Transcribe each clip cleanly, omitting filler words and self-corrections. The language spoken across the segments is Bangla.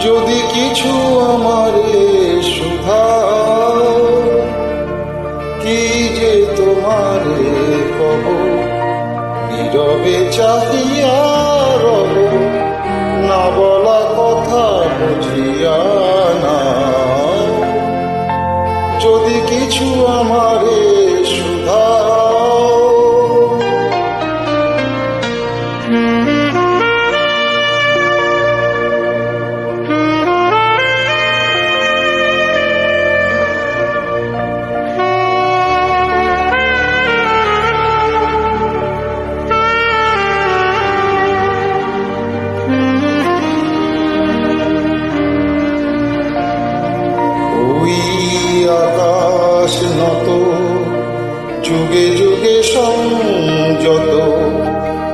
যদি কিছু আমারে শুধাও, কি যে তোমারে কব, নীরবে চাহিয়া রব, না বলা কথা বুঝিয়া না। যদি কিছু আমারে শুধাও, আকাশ নত, যুগে যুগে সংযত,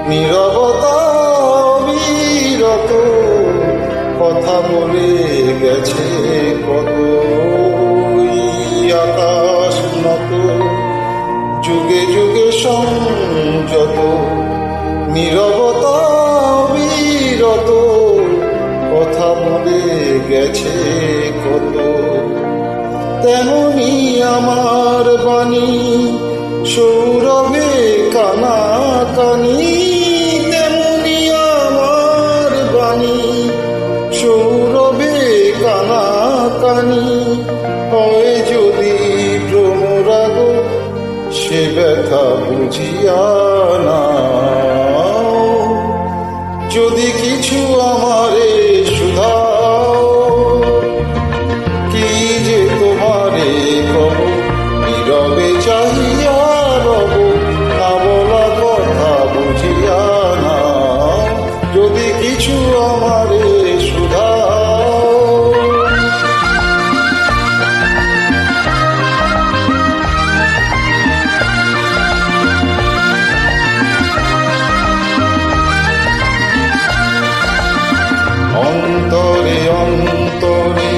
নীরবতা বিরত, কথা বলে গেছে কত। আকাশ নত, যুগে যুগে সংযত, নীরবতা বিরত, কথা বলে গেছে কত। তেমনি আমার বাণী সৌরভে কানাকানি, তেমনি আমার বাণী সৌরভে কানাকানি। হয় যদি ভ্রমরাগ, সে ব্যথা বুঝিয়া না। যদি কিছু আমারে শুধাও, কি যে তোমারে কব, নীরবে চাহিয়া রব, না বলা কথা বুঝিয়া না। যদি কিছু আমারে শুধাও, অন্তরে অন্তরে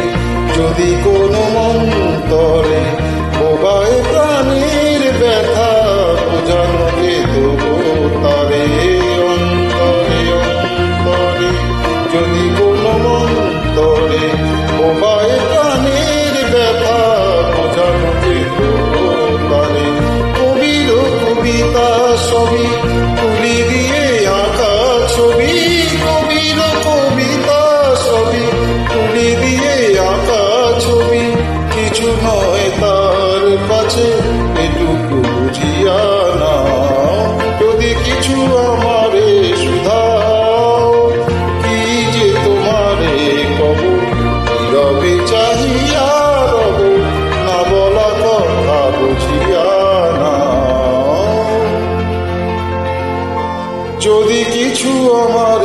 যদি কোনো মন্তরে বোবায় প্রাণের ব্যথা বোঝানো যেত তারে। অন্তরে অন্তরে যদি কোনো মন্তরে বোবায় প্রাণের ব্যথা বোঝানো যেত তারে। কবির কবিতা সবই তুলি দিয়ে আঁকা ছবি, কবির কবিতা সবই তুলি দিয়ে আঁকা ছবি। কিছু নয় তার কাছে এটুকু বুঝিয়া না। যদি কিছু আমারে শুধাও, কি যে তোমারে কব, নীরবে চাহিয়া রব, না বলা কথা বুঝিয়া না। যদি কিছু আমার